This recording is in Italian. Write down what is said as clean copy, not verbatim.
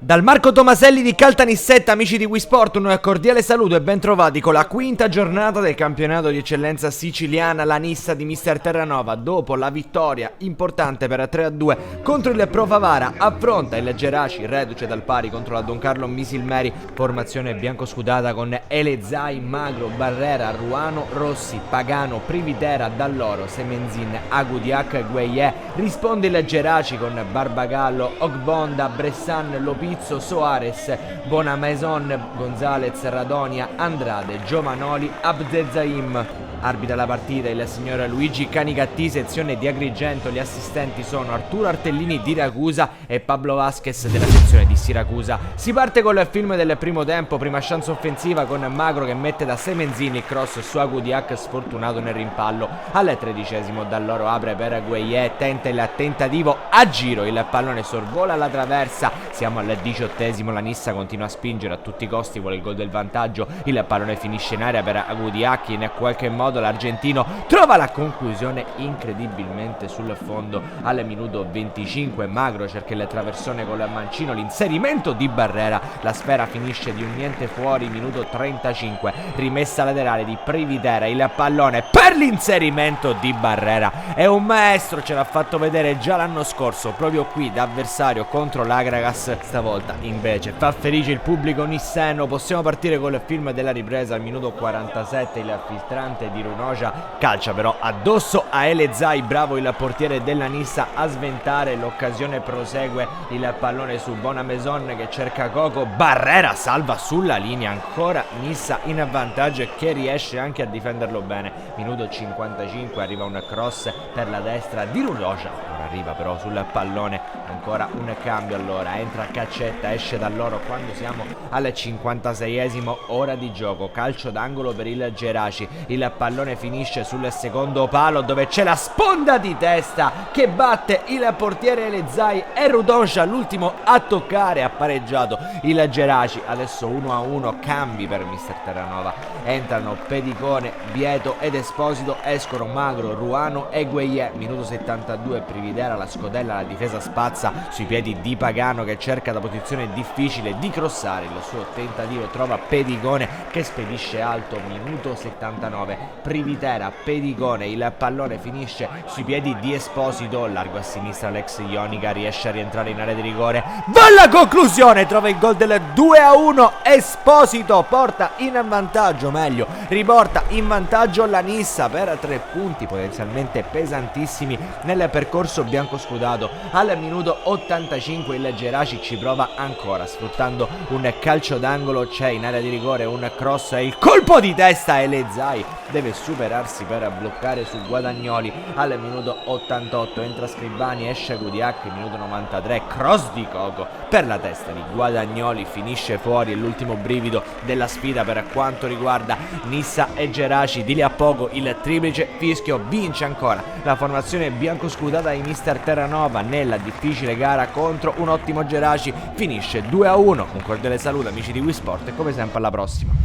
Dal Marco Tomaselli di Caltanissetta, amici di Wii Sport, un cordiale saluto e ben trovati con la quinta giornata del campionato di eccellenza siciliana. La Nissa di Mister Terranova, dopo la vittoria importante per 3-2 contro il Pro Favara, affronta il Geraci, reduce dal pari contro la Don Carlo Misilmeri. Formazione biancoscudata con Elezai, Magro, Barrera, Ruano, Rossi, Pagano, Privitera, Dalloro, Semenzin, Agudiac, Gueye. Risponde il Geraci con Barbagallo, Ogbonda, Bressan, Lopizzo, Soares, Bonamaison, Gonzalez, Radonia, Andrade, Giovanoli, Abdezaim. Arbitra la partita il signor Luigi Canigatti, sezione di Agrigento. Gli assistenti sono Arturo Artellini di Ragusa e Pablo Vasquez della sezione di Siracusa. Si parte col film del primo tempo, prima chance offensiva con Magro che mette da Semenzini, cross su Agudiac sfortunato nel rimpallo. Al 13° Dalloro apre per Gueye, tenta il tentativo a giro, il pallone sorvola la traversa. Siamo al 18°, la Nissa continua a spingere a tutti i costi, vuole il gol del vantaggio. Il pallone finisce in area per Agudiac, in qualche modo l'argentino trova la conclusione incredibilmente sul fondo. Al minuto 25 Magro cerca il traversone con il mancino, l'inserimento di Barrera, la sfera finisce di un niente fuori. Minuto 35, rimessa laterale di Privitera, il pallone per l'inserimento di Barrera. È un maestro, ce l'ha fatto vedere già l'anno scorso proprio qui da avversario contro l'Agragas. Stavolta invece fa felice il pubblico nisseno. Possiamo partire col film della ripresa. Al minuto 47 il filtrante di Runoja calcia però addosso a Elezai, bravo il portiere della Nissa a sventare. L'occasione prosegue, il pallone su Bonamaison che cerca Coco, Barrera salva sulla linea, ancora Nissa in vantaggio e che riesce anche a difenderlo bene. Minuto 55, arriva un cross per la destra di Runoja, non arriva però sul pallone. Ancora un cambio, allora entra Caccetta, esce da loro quando siamo al 56°, ora di gioco, calcio d'angolo per il Geraci. Il pallone finisce sul secondo palo dove c'è la sponda di testa che batte il portiere Elezai e Rudoja l'ultimo a toccare. Ha pareggiato il Geraci, adesso 1-1, cambi per Mister Terranova. Entrano Pedicone, Vieto ed Esposito, escono Magro, Ruano e Gueye. Minuto 72, Privitera, la scodella, la difesa spazza sui piedi di Pagano che cerca da posizione difficile di crossare. Il suo tentativo trova Pedicone che spedisce alto. Minuto 79, Privitera, Pedicone, il pallone finisce sui piedi di Esposito, largo a sinistra l'ex Ionica, riesce a rientrare in area di rigore, va alla conclusione, trova il gol del 2-1. Esposito porta in vantaggio, meglio riporta in vantaggio la Nissa per 3 punti potenzialmente pesantissimi nel percorso biancoscudato. Al minuto 85 il Geraci ci prova ancora sfruttando un calcio d'angolo, c'è in area di rigore un cross e il colpo di testa. Elezai deve superarsi per bloccare su Guadagnoli. Al minuto 88 entra Scribani, esce Gudiac. Minuto 93, cross di Coco per la testa di Guadagnoli, finisce fuori. È l'ultimo brivido della sfida per quanto riguarda Nissa e Geraci. Di lì a poco il triplice fischio, vince ancora la formazione biancoscudata di Mister Terranova nella difficile gara contro un ottimo Geraci, finisce 2-1. Un cordiale saluto amici di Wii Sport e come sempre alla prossima.